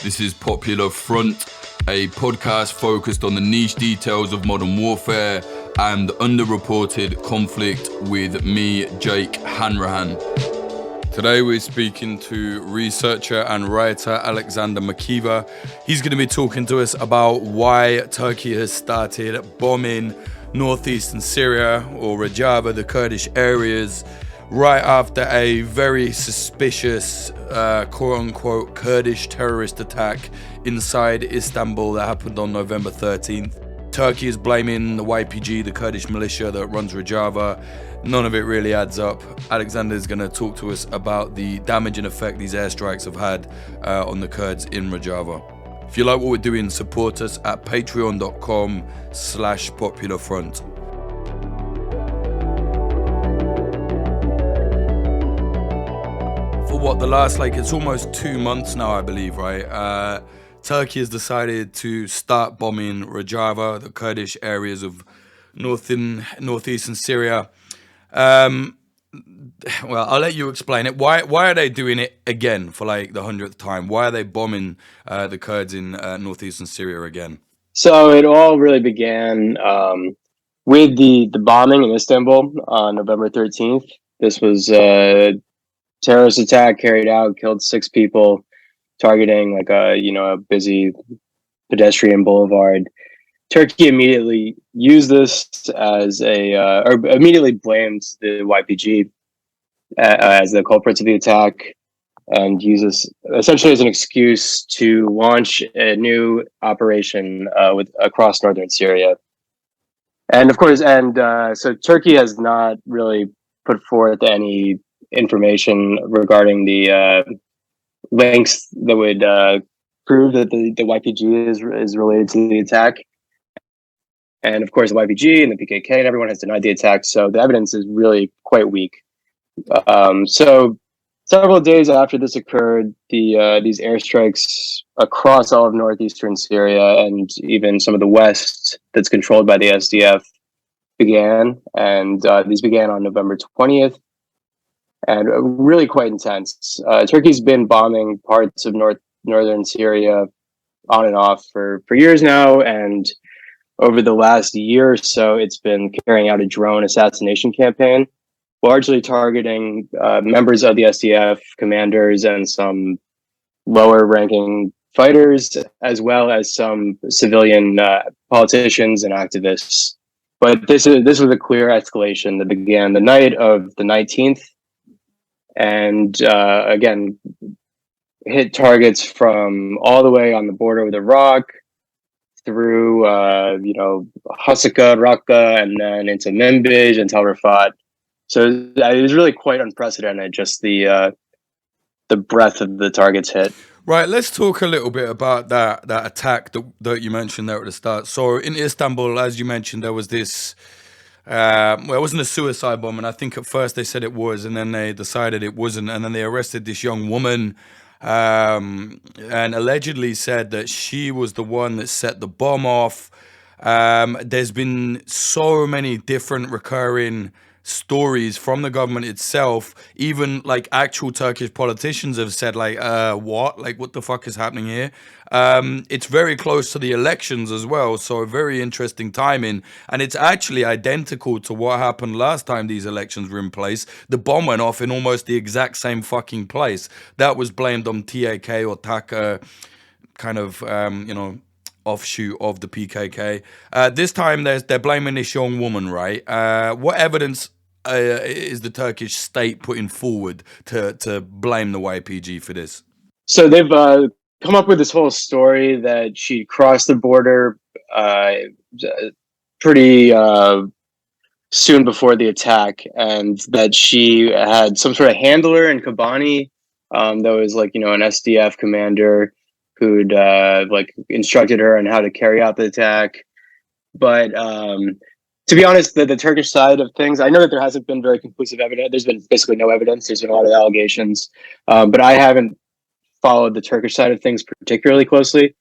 This is Popular Front, a podcast focused on the niche details of modern warfare and underreported conflict with me, Jake Hanrahan. Today we're speaking to researcher and writer Alexander Makiva. He's going to be talking to us about why Turkey has started bombing northeastern Syria, or Rojava, the Kurdish areas, right after a very suspicious, quote-unquote, Kurdish terrorist attack inside Istanbul that happened on November 13th. Turkey is blaming the YPG, the Kurdish militia that runs Rojava. None of it really adds up. Alexander is going to talk to us about the damaging effect these airstrikes have had on the Kurds in Rojava. If you like what we're doing, support us at patreon.com/popularfront. The last, it's almost 2 months now, I believe, right? Turkey has decided to start bombing Rojava, the Kurdish areas of northeastern Syria. Well, I'll let you explain it. Why are they doing it again for the 100th time? Why are they bombing the Kurds in northeastern Syria again? So it all really began with the bombing in Istanbul on November 13th. This was terrorist attack carried out, killed 6 people, targeting a busy pedestrian boulevard. Turkey immediately used this as or immediately blamed the YPG as the culprits of the attack, and used this essentially as an excuse to launch a new operation across northern Syria. And of course, so Turkey has not really put forth any information regarding the links that would prove that the YPG is related to the attack. And of course, the YPG and the PKK and everyone has denied the attack, so the evidence is really quite weak. So several days after this occurred, these airstrikes across all of northeastern Syria and even some of the west that's controlled by the SDF began, and these began on November 20th. And really quite intense. Turkey's been bombing parts of northern Syria on and off for years now, and over the last year or so, it's been carrying out a drone assassination campaign, largely targeting members of the SDF, commanders, and some lower-ranking fighters, as well as some civilian politicians and activists. But this was a clear escalation that began the night of the 19th. And again, hit targets from all the way on the border with Iraq through, Hasaka, Raqqa, and then into Manbij and Tel Rifat. So it was really quite unprecedented, just the breadth of the targets hit. Right, let's talk a little bit about that attack that you mentioned there at the start. So in Istanbul, as you mentioned, there was this... it wasn't a suicide bomb, and I think at first they said it was, and then they decided it wasn't, and then they arrested this young woman and allegedly said that she was the one that set the bomb off. There's been so many different recurring stories from the government itself. Even actual Turkish politicians have said what the fuck is happening here? It's very close to the elections as well, so a very interesting timing, and it's actually identical to what happened last time these elections were in place. The bomb went off in almost the exact same fucking place. That was blamed on TAK or Taka, kind of offshoot of the PKK. This time they're blaming this young woman, right? What evidence is the Turkish state putting forward to blame the YPG for this? So they've come up with this whole story that she crossed the border pretty soon before the attack, and that she had some sort of handler in Kobani that was an SDF commander who'd instructed her on how to carry out the attack. But to be honest, the Turkish side of things, I know that there hasn't been very conclusive evidence. There's been basically no evidence. There's been a lot of allegations, but I haven't followed the Turkish side of things particularly closely.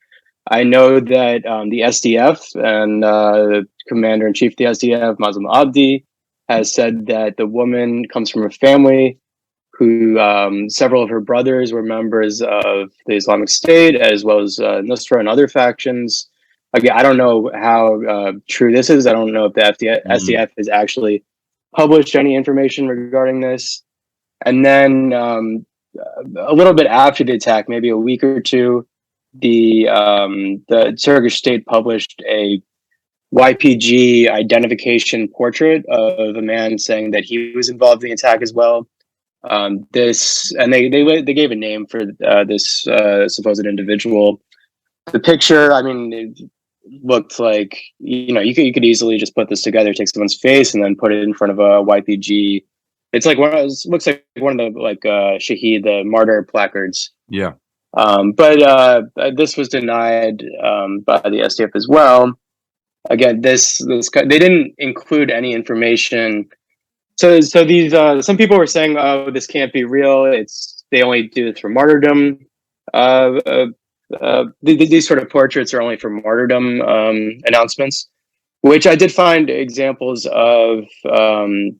I know that the SDF and the commander-in-chief of the SDF, Mazlum Abdi, has said that the woman comes from a family who several of her brothers were members of the Islamic State, as well as Nusra and other factions. Again, I don't know how true this is. I don't know if the SDF has actually published any information regarding this. And then a little bit after the attack, maybe a week or two, the Turkish state published a YPG identification portrait of a man saying that he was involved in the attack as well. This and they gave a name for this supposed individual. The picture, I mean, it looked like you could easily just put this together, take someone's face, and then put it in front of a YPG. It's like looks like one of the Shaheed, the martyr placards. Yeah. But this was denied by the SDF as well. Again, this they didn't include any information. So these some people were saying, "Oh, this can't be real. They only do this for martyrdom." These sort of portraits are only for martyrdom announcements, which I did find examples of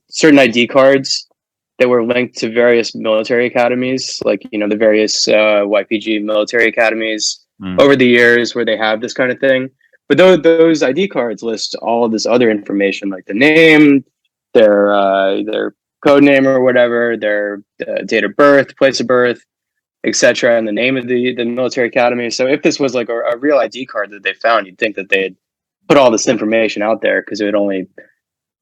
certain ID cards that were linked to various military academies, like the various YPG military academies over the years where they have this kind of thing. But those ID cards list all of this other information, like the name, their code name or whatever, their date of birth, place of birth, etc., and the name of the military academy. So if this was like a real ID card that they found, you'd think that they'd put all this information out there because it would only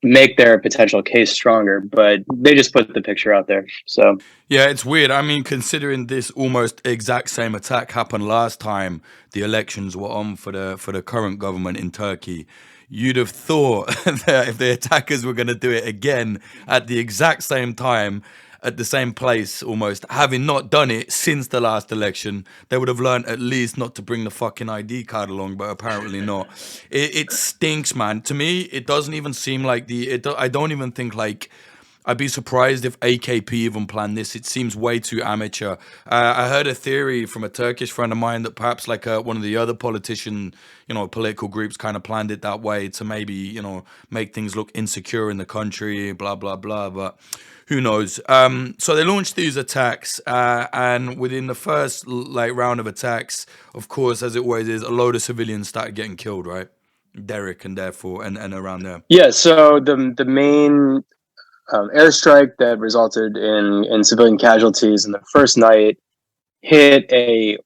make their potential case stronger, but they just put the picture out there. So yeah, it's weird. I mean, considering this almost exact same attack happened last time the elections were on for the current government in Turkey, you'd have thought that if the attackers were going to do it again at the exact same time, at the same place, almost having not done it since the last election, they would have learned at least not to bring the fucking ID card along, but apparently not. It stinks, man. To me, it doesn't even seem like I don't even think like I'd be surprised if AKP even planned this. It seems way too amateur. I heard a theory from a Turkish friend of mine that perhaps like one of the other political groups kind of planned it that way to maybe, make things look insecure in the country, blah, blah, blah. But who knows? So they launched these attacks, and within the first round of attacks, of course, as it always is, a load of civilians started getting killed, right? Derek and therefore, and around there. Yeah, so the main airstrike that resulted in civilian casualties in the first night hit a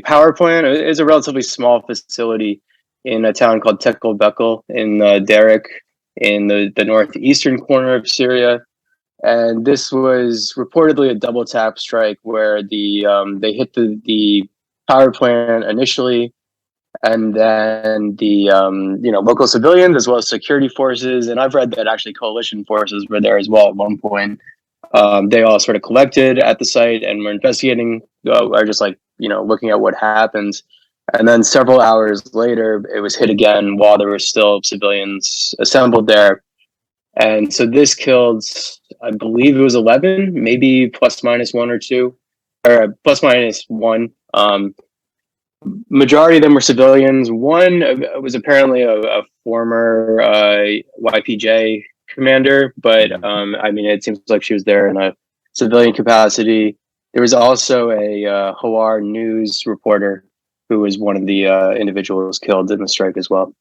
power plant. It is a relatively small facility in a town called Tekelbekel in Derek in the northeastern corner of Syria. And this was reportedly a double tap strike where they hit the power plant initially, and then the local civilians as well as security forces. And I've read that actually coalition forces were there as well at one point. They all sort of collected at the site and were investigating, or just looking at what happened. And then several hours later, it was hit again while there were still civilians assembled there. And so this killed, I believe it was 11, maybe plus minus one or two, or plus minus one. Majority of them were civilians. One was apparently a former YPJ commander, but I mean, it seems like she was there in a civilian capacity. There was also a Hawar news reporter who was one of the individuals killed in the strike as well.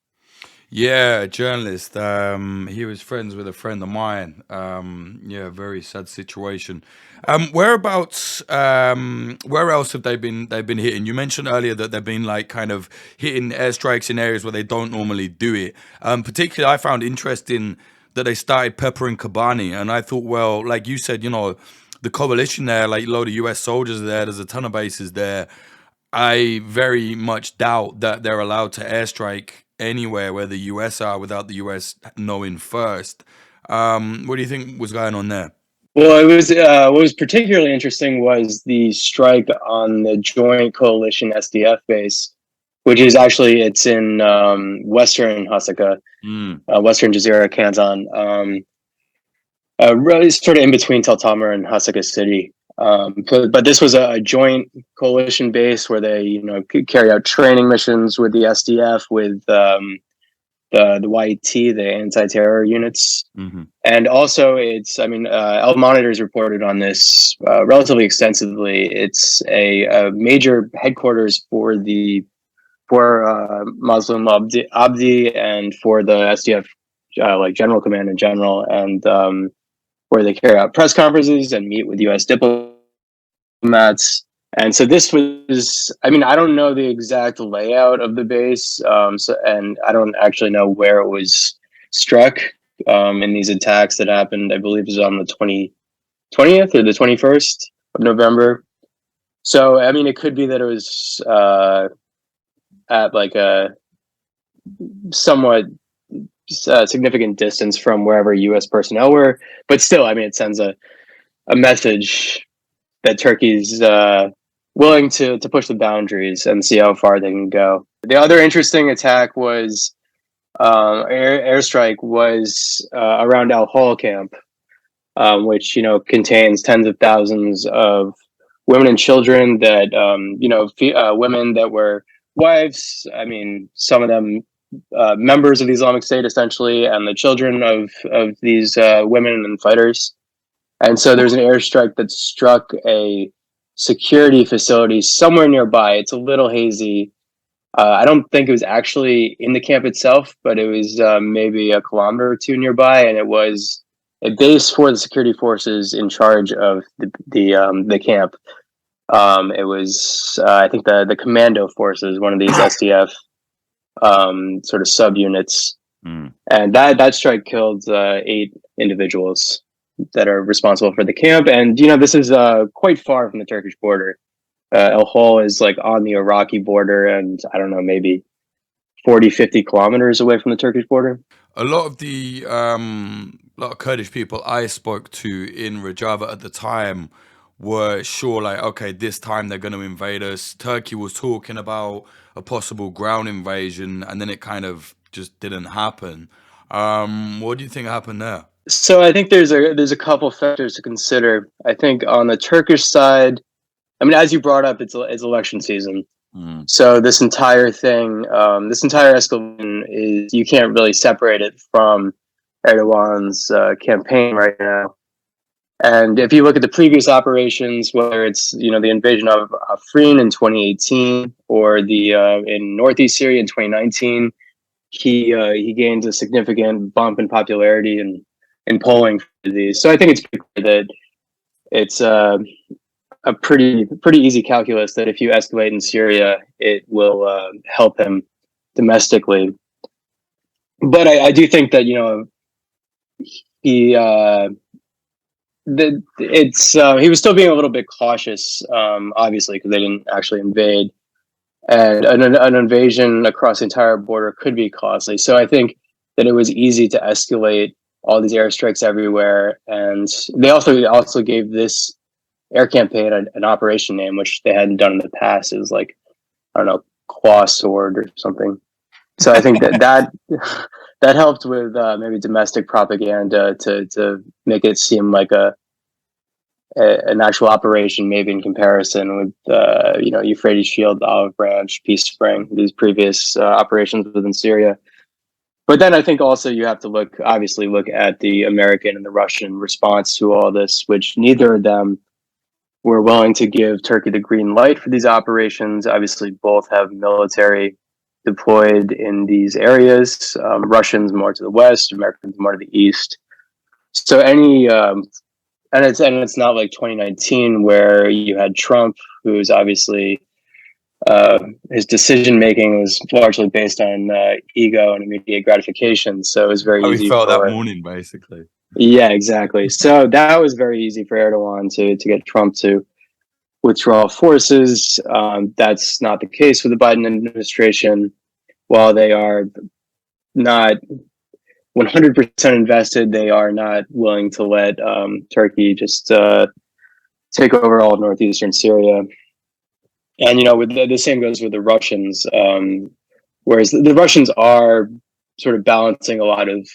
Yeah, a journalist. He was friends with a friend of mine. Yeah, very sad situation. Whereabouts? Where else have they been? They've been hitting. You mentioned earlier that they've been kind of hitting airstrikes in areas where they don't normally do it. Particularly, I found interesting that they started peppering Kobani, and I thought, well, like you said, the coalition there, like a load of US soldiers there. There's a ton of bases there. I very much doubt that they're allowed to airstrike anywhere where the US are without the US knowing first. What do you think was going on there? Well, it was what was particularly interesting was the strike on the Joint Coalition SDF base, which is actually it's in Western Hasaka, Western Jazeera Canton, really sort of in between Tel Tamer and Hasaka City. But this was a joint coalition base where they, carry out training missions with the SDF, with the the YET, the anti-terror units. Mm-hmm. And also, El Monitor's reported on this relatively extensively. It's a major headquarters for Muslim Abdi and for the SDF like General Command in general, and where they carry out press conferences and meet with U.S. diplomats. And so this was, I don't know the exact layout of the base, and I don't actually know where it was struck in these attacks that happened. I believe it was on the 20th or the 21st of November. So, it could be that it was at like a somewhat significant distance from wherever U.S. personnel were. But still, it sends a message that Turkey's willing to push the boundaries and see how far they can go. The other interesting attack was airstrike was around Al Hol camp, which contains tens of thousands of women and children that women that were wives. Some of them members of the Islamic State, essentially, and the children of these women and fighters. And so there's an airstrike that struck a security facility somewhere nearby. It's a little hazy. I don't think it was actually in the camp itself, but it was maybe a kilometer or two nearby, and it was a base for the security forces in charge of the camp. It was, I think, the commando forces, one of these SDF sort of subunits, and that strike killed 8 individuals that are responsible for the camp. And this is quite far from the Turkish border. El Hol is like on the Iraqi border, and I don't know, maybe 40-50 kilometers away from the Turkish border. A lot of the lot of Kurdish people I spoke to in Rojava at the time were sure, like, okay, this time they're going to invade us. Turkey was talking about a possible ground invasion, and then it kind of just didn't happen. What do you think happened there? So I think there's a couple factors to consider. I think on the Turkish side, as you brought up, it's election season. So this entire thing, this entire escalation is, you can't really separate it from Erdogan's campaign right now. And if you look at the previous operations, whether it's the invasion of Afrin in 2018 or the in northeast Syria in 2019, he gained a significant bump in popularity and in polling for these. So I think it's pretty clear that it's a pretty easy calculus that if you escalate in Syria, it will help him domestically. But I do think that he he was still being a little bit cautious, obviously, because they didn't actually invade, and an invasion across the entire border could be costly. So I think that it was easy to escalate all these airstrikes everywhere, and they also gave this air campaign an operation name, which they hadn't done in the past. It was like, I don't know, Claw Sword or something. So I think that helped with maybe domestic propaganda to make it seem like an actual operation, maybe in comparison with Euphrates Shield, Olive Branch, Peace Spring, these previous operations within Syria. But then I think also you have to look at the American and the Russian response to all this, which neither of them were willing to give Turkey the green light for these operations. Obviously, both have military deployed in these areas. Russians more to the west, Americans more to the east. So it's not like 2019 where you had Trump, who's obviously his decision making was largely based on ego and immediate gratification. So it was very easy. He felt that morning, basically. Yeah, exactly. So that was very easy for Erdogan to get Trump to withdraw forces. That's not the case with the Biden administration. While they are not 100% invested, they are not willing to let Turkey just take over all of northeastern Syria. And with the same goes with the Russians. Whereas the Russians are sort of balancing a lot of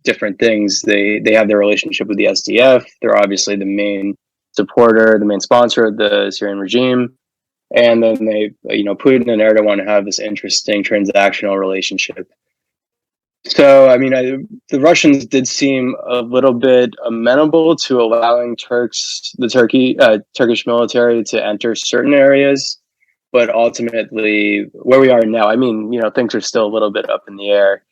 different things. They have their relationship with the SDF. They're obviously the main supporter, the main sponsor of the Syrian regime. And then Putin and Erdogan have this interesting transactional relationship. So, I mean, the Russians did seem a little bit amenable to allowing Turkish military to enter certain areas, but ultimately, where we are now, I mean, things are still a little bit up in the air.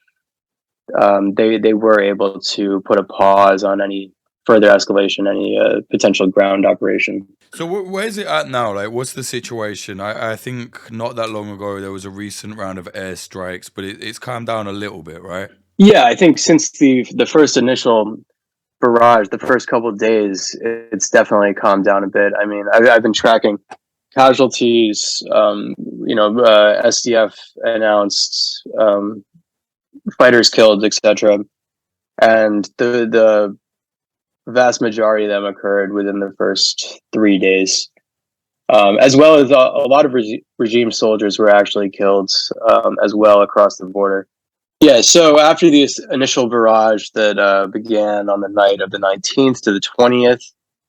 They were able to put a pause on any further escalation, any potential ground operation. So where's it at now? Like, what's the situation? I think not that long ago there was a recent round of airstrikes, but it's calmed down a little bit, right? Yeah, I think since the first initial barrage, the first couple of days, it's definitely calmed down a bit. I mean, I've been tracking casualties. SDF announced fighters killed, etc., and the vast majority of them occurred within the first 3 days. As well as a lot of regime soldiers were actually killed as well across the border. Yeah, so after this initial barrage that began on the night of the 19th to the 20th,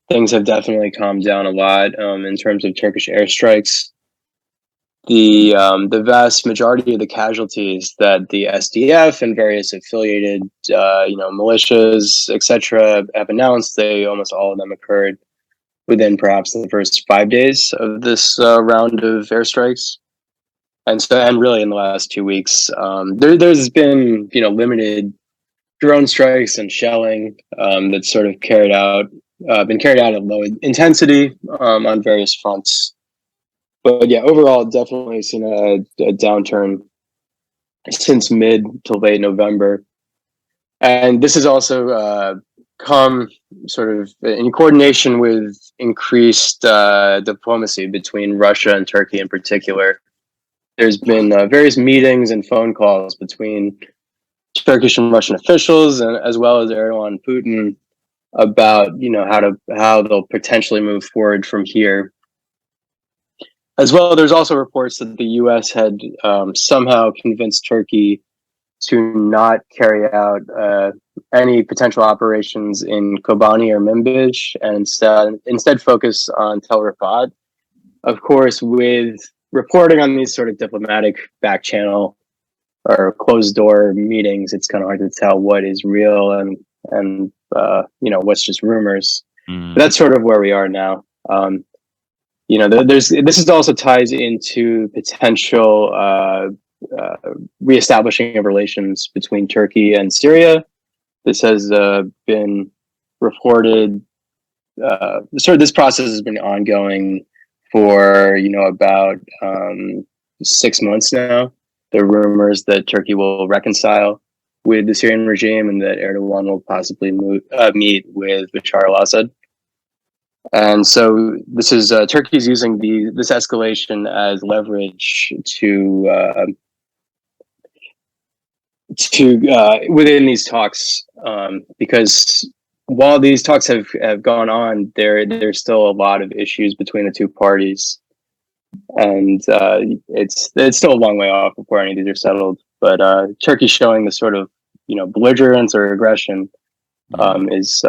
things have definitely calmed down a lot in terms of Turkish airstrikes. The vast majority of the casualties that the SDF and various affiliated militias, etc., have announced, they almost all of them occurred within perhaps the first 5 days of this round of airstrikes. And really in the last 2 weeks, there's been limited drone strikes and shelling that's sort of been carried out at low intensity on various fronts. But yeah, overall, definitely seen a downturn since mid to late November, and this has also come sort of in coordination with increased diplomacy between Russia and Turkey in particular. There's been various meetings and phone calls between Turkish and Russian officials, and as well as Erdogan and Putin, about how they'll potentially move forward from here. As well, there's also reports that the U.S. had somehow convinced Turkey to not carry out any potential operations in Kobani or Manbij, and instead focus on Tel Rifat. Of course, with reporting on these sort of diplomatic back channel or closed door meetings, it's kind of hard to tell what is real and what's just rumors. Mm. But that's sort of where we are now. This is also ties into potential reestablishing of relations between Turkey and Syria. This has been reported. This process has been ongoing for about 6 months now. There are rumors that Turkey will reconcile with the Syrian regime and that Erdogan will possibly meet with Bashar al-Assad. And so this is Turkey's using this escalation as leverage to within these talks, because while these talks have gone on, there's still a lot of issues between the two parties, and it's still a long way off before any of these are settled. But Turkey showing the sort of belligerence or aggression is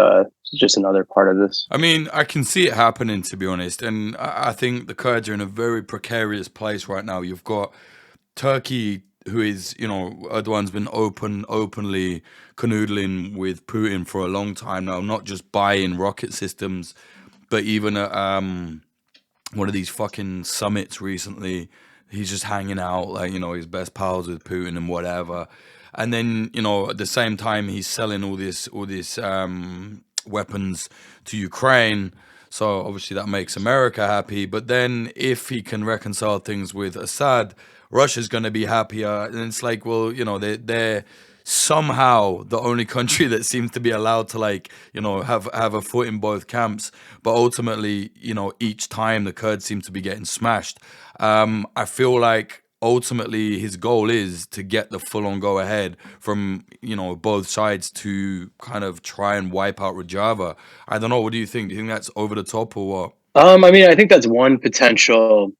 just another part of this. I mean, I can see it happening, to be honest, and I think the Kurds are in a very precarious place right now. You've got Turkey, who is, Erdogan's been openly canoodling with Putin for a long time now, not just buying rocket systems, but even at one of these fucking summits recently, he's just hanging out, like, his best pals with Putin and whatever. And then, at the same time, he's selling all this weapons to Ukraine. So obviously that makes America happy. But then if he can reconcile things with Assad, Russia's going to be happier. And it's like, well, they're somehow the only country that seems to be allowed to, like, have a foot in both camps. But ultimately, each time the Kurds seem to be getting smashed. I feel like ultimately his goal is to get the full-on go-ahead from both sides to kind of try and wipe out Rojava. I don't know. What do you think? Do you think that's over the top or what? I mean, I think that's one potential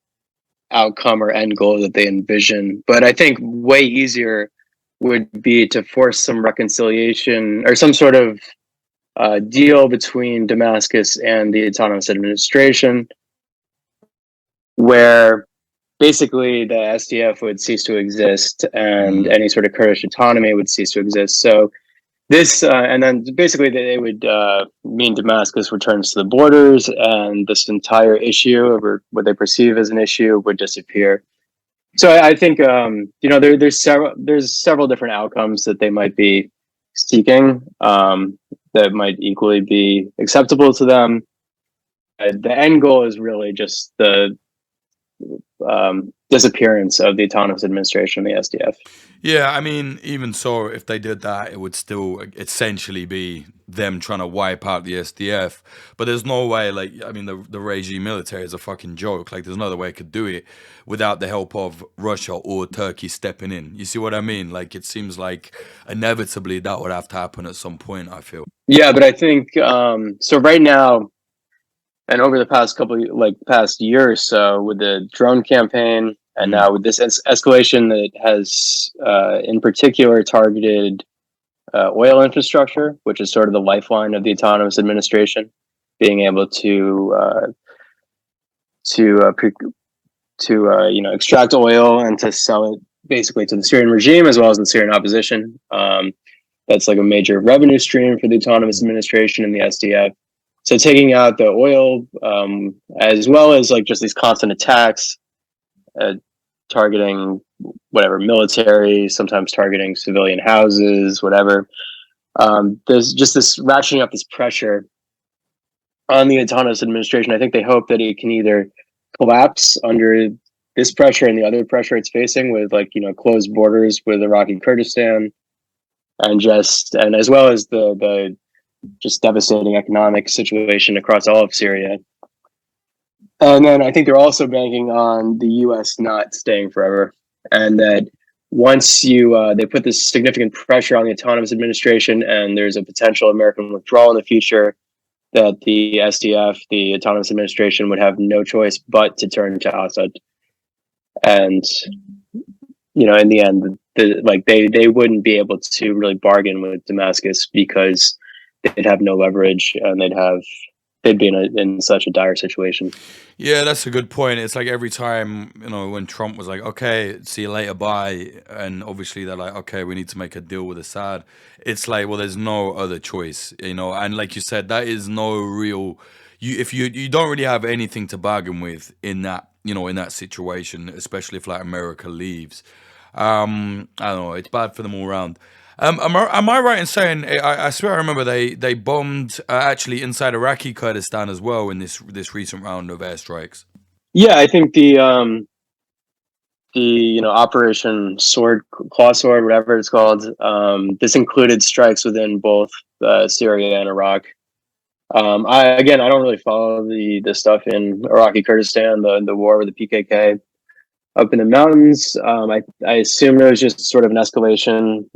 outcome or end goal that they envision, but I think way easier would be to force some reconciliation or some sort of deal between Damascus and the autonomous administration, where basically the SDF would cease to exist, and any sort of Kurdish autonomy would cease to exist. So this, and then basically they would mean Damascus returns to the borders, and this entire issue, or what they perceive as an issue, would disappear. So I think there's several different outcomes that they might be seeking, that might equally be acceptable to them. The end goal is really just the disappearance of the autonomous administration, the SDF. Yeah, I mean, even so, if they did that, it would still essentially be them trying to wipe out the SDF. But there's no way, like, I mean, the regime military is a fucking joke. Like, there's no other way it could do it without the help of Russia or Turkey stepping in. You see what I mean? Like, it seems like inevitably that would have to happen at some point, I feel. Yeah, but I think so. Right now, and over the past past year or so, with the drone campaign, and now with this escalation that has, in particular, targeted oil infrastructure, which is sort of the lifeline of the autonomous administration, being able to extract oil and to sell it basically to the Syrian regime as well as the Syrian opposition. That's like a major revenue stream for the autonomous administration and the SDF. So taking out the oil, as well as like just these constant attacks, targeting whatever military, sometimes targeting civilian houses, whatever. There's just this ratcheting up this pressure on the autonomous administration. I think they hope that it can either collapse under this pressure and the other pressure it's facing with, like, closed borders with Iraqi Kurdistan, and as well as the just devastating economic situation across all of Syria. And then I think they're also banking on the U.S. not staying forever, and that once they put this significant pressure on the autonomous administration, and there's a potential American withdrawal in the future, that the SDF, the autonomous administration, would have no choice but to turn to Assad. And in the end, they wouldn't be able to really bargain with Damascus because they'd have no leverage, and they'd be in such a dire situation. Yeah, that's a good point. It's like every time, when Trump was like, okay, see you later, bye. And obviously they're like, okay, we need to make a deal with Assad. It's like, well, there's no other choice, and like you said, that is no real, if you don't really have anything to bargain with in that, in that situation, especially if like America leaves. I don't know, it's bad for them all around. Am I right in saying, I swear I remember they bombed actually inside Iraqi Kurdistan as well in this recent round of airstrikes? Yeah, I think the Operation Claw Sword, whatever it's called, this included strikes within both Syria and Iraq. I don't really follow the stuff in Iraqi Kurdistan, the war with the PKK up in the mountains. I assume it was just sort of an escalation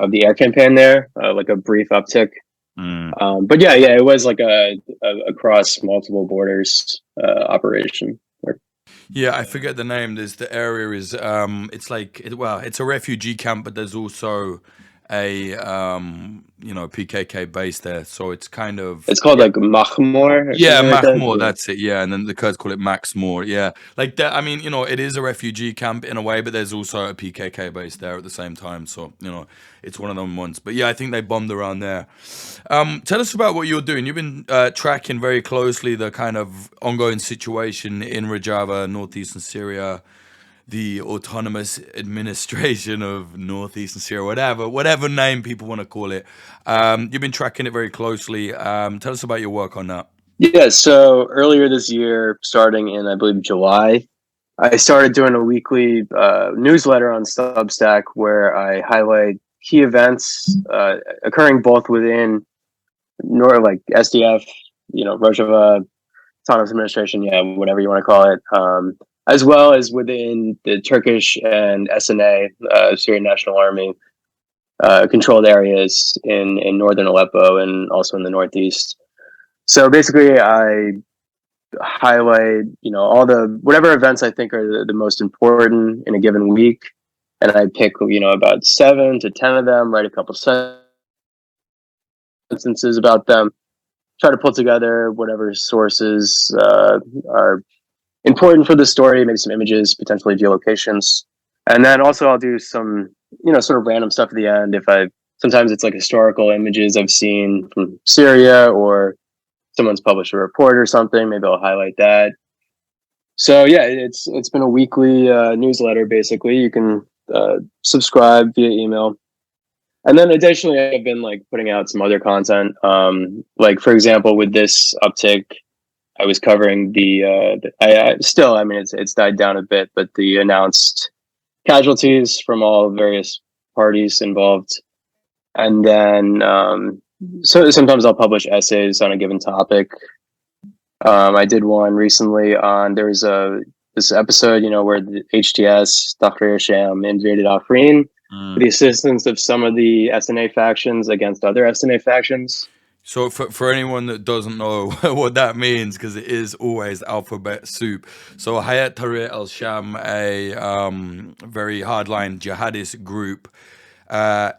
of the air campaign there, like a brief uptick. But yeah, it was like a across multiple borders operation. Yeah, I forget the name. The area is it's like it's a refugee camp, but there's also a PKK base there, so it's kind of, it's called like Mahmour. Yeah, like Mahmour, that's it. Yeah, and then the Kurds call it Maxmoor. Yeah, like that. I mean, it is a refugee camp in a way, but there's also a PKK base there at the same time. So it's one of them ones. But yeah, I think they bombed around there. Tell us about what you're doing. You've been tracking very closely the kind of ongoing situation in Rojava, northeastern Syria, the autonomous administration of northeastern Syria, whatever name people want to call it. You've been tracking it very closely. Tell us about your work on that. Yeah, so earlier this year, starting in, I believe, July, I started doing a weekly newsletter on Substack where I highlight key events occurring both within like SDF, Rojava, autonomous administration, whatever you want to call it, as well as within the Turkish and SNA, Syrian National Army, controlled areas in northern Aleppo and also in the northeast. So basically, I highlight, all the whatever events I think are the most important in a given week, and I pick, about 7 to 10 of them, write a couple sentences about them, try to pull together whatever sources are important for the story, maybe some images, potentially geolocations. And then also I'll do some, sort of random stuff at the end. Sometimes it's like historical images I've seen from Syria, or someone's published a report or something. Maybe I'll highlight that. So yeah, it's been a weekly newsletter. Basically, you can subscribe via email, and then additionally, I've been like putting out some other content. Like for example, with this uptick, I was covering I mean, it's died down a bit, but the announced casualties from all various parties involved, and then so sometimes I'll publish essays on a given topic. I did one recently on this episode, where the HTS, Tahrir Sham, invaded Afrin with the assistance of some of the SNA factions against other SNA factions. So for anyone that doesn't know what that means, because it is always alphabet soup. So Hayat Tahrir al-Sham, a very hardline jihadist group,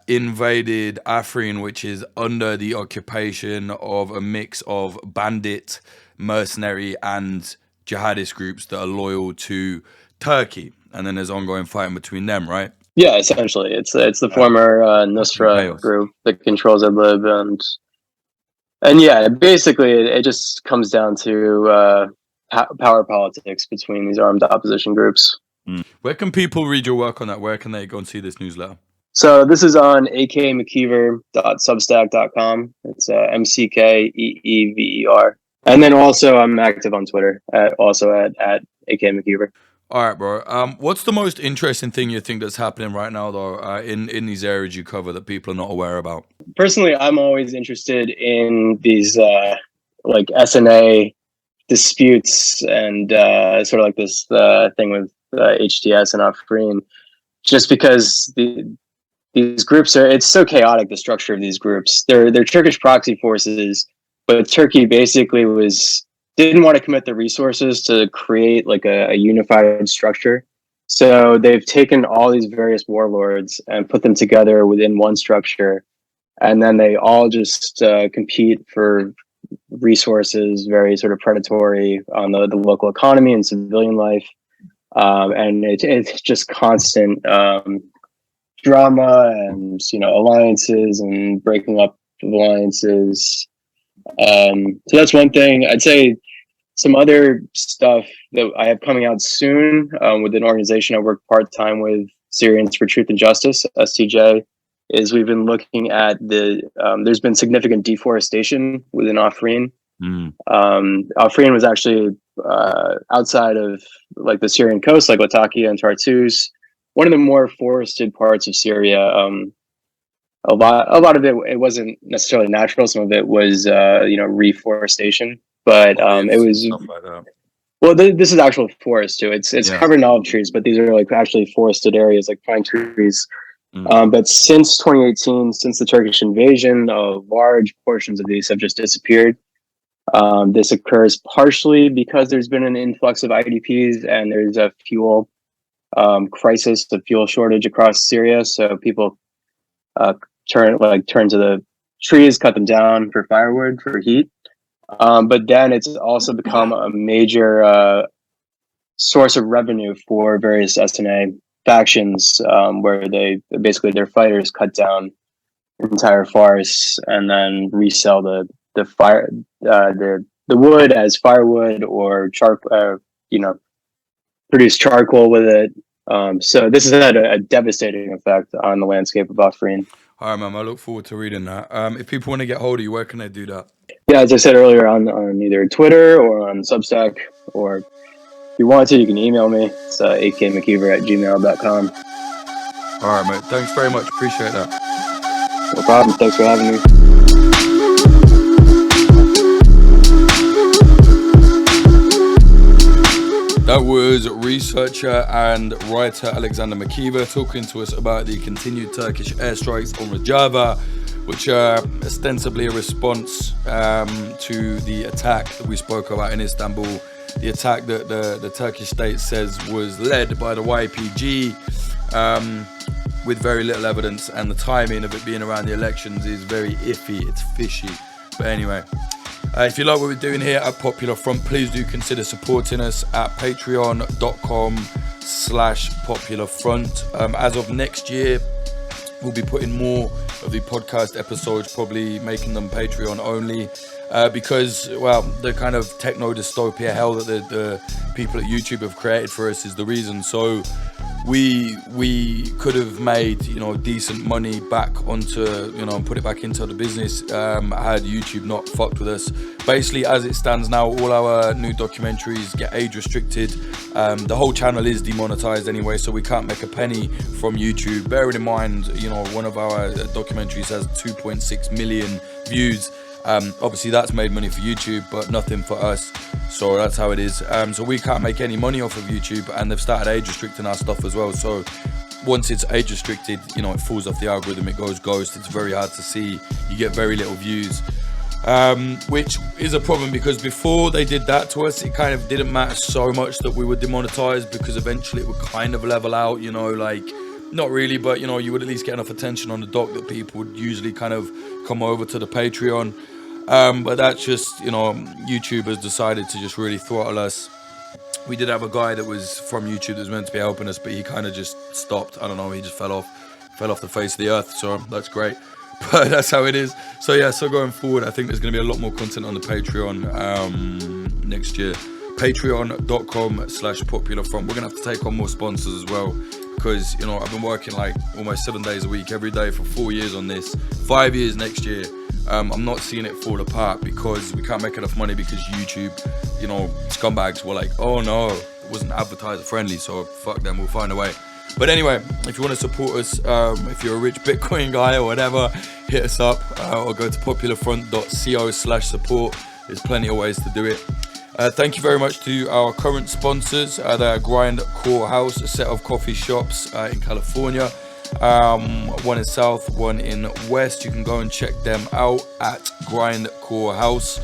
invaded Afrin, which is under the occupation of a mix of bandit, mercenary, and jihadist groups that are loyal to Turkey. And then there's ongoing fighting between them, right? Yeah, essentially. It's the former Nusra group that controls Idlib, and yeah, basically it just comes down to power politics between these armed opposition groups. Where can people read your work on that? Where can they go and see this newsletter? So this is on akmckeever.substack.com. It's MCKEEVER. And then also I'm active on Twitter at akmckeever. All right, bro. What's the most interesting thing you think that's happening right now, though, in these areas you cover that people are not aware about? Personally, I'm always interested in these like SNA disputes and sort of like this thing with HTS and Afrin, just because these groups it's so chaotic, the structure of these groups. They're Turkish proxy forces, but Turkey basically didn't want to commit the resources to create like a unified structure. So they've taken all these various warlords and put them together within one structure. And then they all just compete for resources, very sort of predatory on the local economy and civilian life. And it's just constant drama and, alliances and breaking up of alliances. So that's one thing. I'd say some other stuff that I have coming out soon with an organization I work part-time with, Syrians for Truth and Justice, STJ, is we've been looking at there's been significant deforestation within Afrin. Afrin was actually outside of like the Syrian coast, like Latakia and Tartus, one of the more forested parts of Syria. A lot of it wasn't necessarily natural. Some of it was reforestation, but it was like well, this is actual forest too. It's covered in olive trees, but these are like actually forested areas like pine trees. But since 2018, since the Turkish invasion, large portions of these have just disappeared. This occurs partially because there's been an influx of IDPs and there's a fuel crisis, a fuel shortage across Syria. So people turn to the trees, cut them down for firewood, for heat. But then it's also become a major source of revenue for various SNA factions, where their fighters cut down entire forests and then resell the wood as firewood or produce charcoal with it. So this has had a devastating effect on the landscape of Afrin. All right, man. I look forward to reading that. If people want to get hold of you, where can they do that? Yeah, as I said earlier, on either Twitter or on Substack, or if you want to, you can email me. It's akmckeever@gmail.com. All right, mate. Thanks very much. Appreciate that. No problem. Thanks for having me. That was researcher and writer Alexander Makiva talking to us about the continued Turkish airstrikes on Rojava, which are ostensibly a response to the attack that we spoke about in Istanbul, the attack that the Turkish state says was led by the YPG, with very little evidence, and the timing of it being around the elections is very iffy, it's fishy. But anyway, If you like what we're doing here at Popular Front, please do consider supporting us at patreon.com/Popular Front. As of next year, we'll be putting more of the podcast episodes, probably making them Patreon only, because, well, the kind of techno dystopia hell that the people at YouTube have created for us is the reason. So we could have made, decent money back onto, and put it back into the business had YouTube not fucked with us. Basically, as it stands now, all our new documentaries get age restricted. The whole channel is demonetized anyway, so we can't make a penny from YouTube. Bearing in mind, one of our documentaries has 2.6 million views. Obviously that's made money for YouTube, but nothing for us, so that's how it is. So we can't make any money off of YouTube, and they've started age restricting our stuff as well. So once it's age restricted, it falls off the algorithm, it goes ghost. It's very hard to see, you get very little views, which is a problem, because before they did that to us, it kind of didn't matter so much that we were demonetized, because eventually it would kind of level out, not really, but you would at least get enough attention on the doc that people would usually kind of come over to the Patreon. But that's just, YouTube has decided to just really throttle us. We did have a guy that was from YouTube that was meant to be helping us, but he kind of just stopped. I don't know, he just fell off the face of the earth, so that's great. But that's how it is. So yeah, so going forward, I think there's going to be a lot more content on the Patreon next year. Patreon.com/Popular Front. We're going to have to take on more sponsors as well, because I've been working like almost 7 days a week every day for 4 years on this, 5 years next year. I'm not seeing it fall apart because we can't make enough money, because YouTube, scumbags were like, oh no, it wasn't advertiser friendly, so fuck them, we'll find a way. But anyway, if you want to support us, if you're a rich Bitcoin guy or whatever, hit us up, or go to popularfront.co/support. There's plenty of ways to do it. Thank you very much to our current sponsors. They are Grindcore House, a set of coffee shops in California. One in South, one in West. You can go and check them out at Grindcore House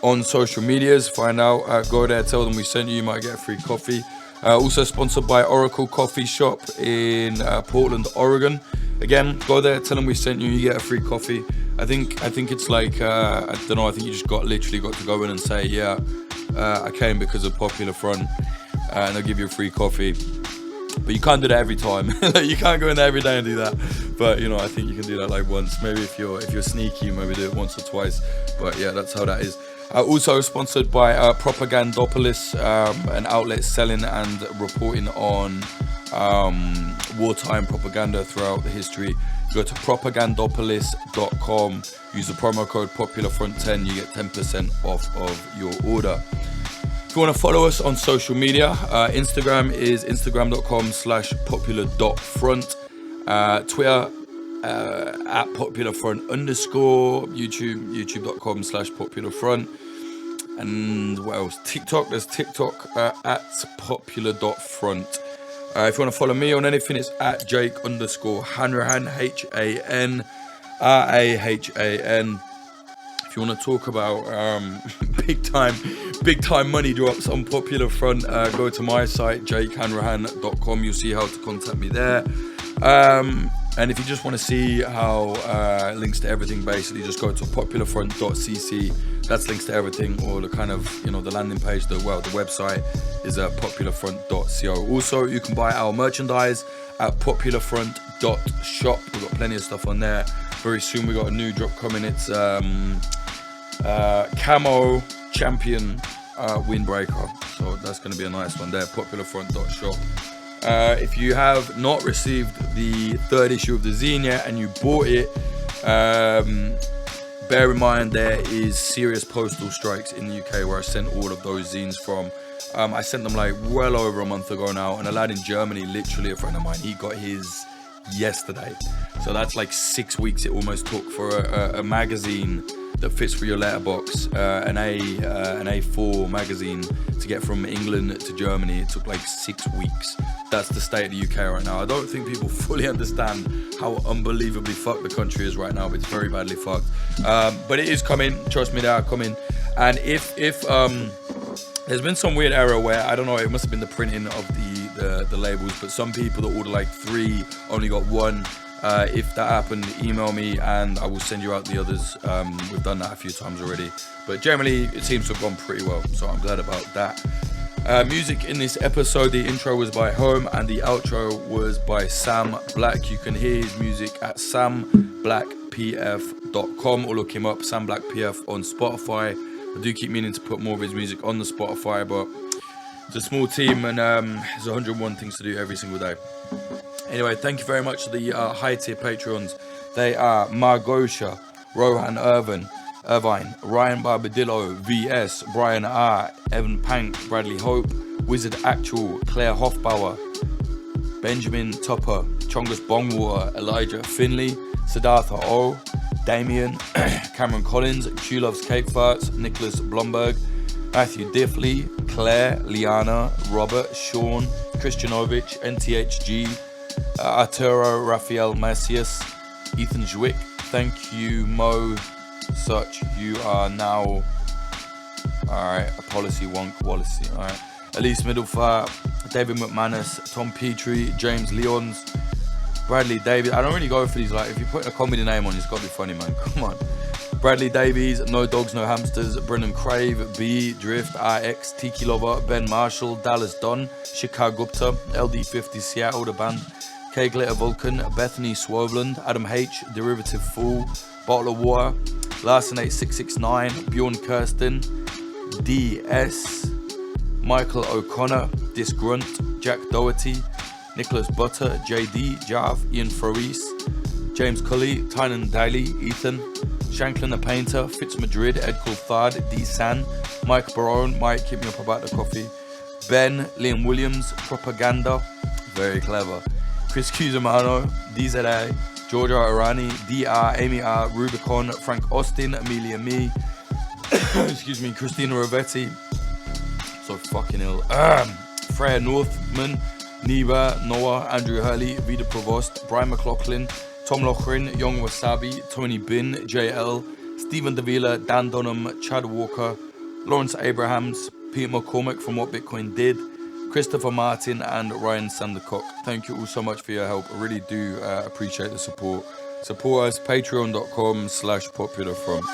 on social medias. Find out, go there, tell them we sent you. You might get a free coffee. Also sponsored by Oracle Coffee Shop in Portland, Oregon. Again, go there, tell them we sent you. You get a free coffee. I think it's like I don't know. I think you just literally got to go in and say, yeah, I came because of Popular Front, and they'll give you a free coffee. But you can't do that every time. You can't go in there every day and do that. But I think you can do that like once. Maybe if you're sneaky, maybe do it once or twice. But yeah, that's how that is. Also sponsored by Propagandopolis, an outlet selling and reporting on wartime propaganda throughout the history. Go to propagandopolis.com. Use the promo code PopularFront10. You get 10% off of your order. If you want to follow us on social media, Instagram is instagram.com/popular.front, Twitter at popularfront_, youtube.com/popularfront, and what else? TikTok, there's TikTok at popular.front. If you want to follow me on anything, it's at Jake_Hanrahan, HANRAHAN. If you want to talk about big time money drops on Popular Front, go to my site, jakehanrahan.com. You'll see how to contact me there. And if you just want to see how links to everything, basically just go to popularfront.cc. That's links to everything, or the kind of the landing page, the website is at popularfront.co. Also, you can buy our merchandise at popularfront.shop. We've got plenty of stuff on there. Very soon we got a new drop coming. It's Camo Champion Windbreaker, so that's going to be a nice one there. Popularfront.shop. If you have not received the 3rd issue of the zine yet and you bought it, bear in mind there is serious postal strikes in the UK where I sent all of those zines from. I sent them like well over a month ago now, and a lad in Germany, literally a friend of mine, he got his yesterday. So that's like 6 weeks it almost took for a magazine that fits for your letterbox, an A4 magazine, to get from England to Germany. It took like 6 weeks. That's the state of the UK right now. I don't think people fully understand how unbelievably fucked the country is right now, but it's very badly fucked. But it is coming. Trust me, they are coming. And if there's been some weird error where, I don't know, it must have been the printing of the labels, but some people that order like 3 only got 1. If that happened, email me and I will send you out the others. We've done that a few times already, but generally it seems to have gone pretty well, so I'm glad about that. Music in this episode, the intro was by Home and the outro was by Sam Black. You can hear his music at samblackpf.com or look him up, Sam Black PF, on Spotify. I do keep meaning to put more of his music on the Spotify, but it's a small team and there's 101 things to do every single day. Anyway, thank you very much to the high tier Patreons. They are Margosha, Rohan Irvine, Ryan Barbadillo, VS, Brian R, Evan Pank, Bradley Hope, Wizard Actual, Claire Hoffbauer, Benjamin Tupper, Chongus Bongwater, Elijah Finley, Siddhartha O, Damien, Cameron Collins, Q Loves Cake Farts, Nicholas Blomberg, Matthew Diffley, Claire, Liana, Robert, Sean, Christianovich, NTHG, Arturo Rafael Macias, Ethan Zwick. Thank you, Mo Such. You are now alright. A policy wonk Wallacey. Alright. Elise Middlefar, David McManus, Tom Petrie, James Leons, Bradley Davies. I don't really go for these. Like, if you put a comedy name on, it's got to be funny, man. Come on. Bradley Davies, No Dogs, No Hamsters, Brennan Crave, B, Drift, RX, Tiki Lover, Ben Marshall, Dallas Don, Shikhar Gupta, LD50, Seattle, the band, K Glitter Vulcan, Bethany Swoveland, Adam H, Derivative Fool, Bottle of Water, Larson 8669, Bjorn Kirsten, DS, Michael O'Connor, Disgrunt, Jack Doherty, Nicholas Butter, JD, Jav, Ian Faris, James Cully, Tynan Daly, Ethan, Shanklin the Painter, Fitz Madrid, Ed Coulthard, D San, Mike Barone, Mike, keep me up about the coffee, Ben, Liam Williams, Propaganda, very clever, Chris Cusimano, DZA, Georgia Arani, DR, Amy R, Rubicon, Frank Austin, Amelia Me, excuse me, Christina Rovetti, so fucking ill, Freya Northman, Neva, Noah, Andrew Hurley, Vida Provost, Brian McLaughlin, Tom Lochrin, Young Wasabi, Tony Bin, JL, Stephen Davila, Dan Dunham, Chad Walker, Lawrence Abrahams, Peter McCormick from What Bitcoin Did, Christopher Martin, and Ryan Sandercock. Thank you all so much for your help. I really do appreciate the support. Support us, patreon.com/popularfront.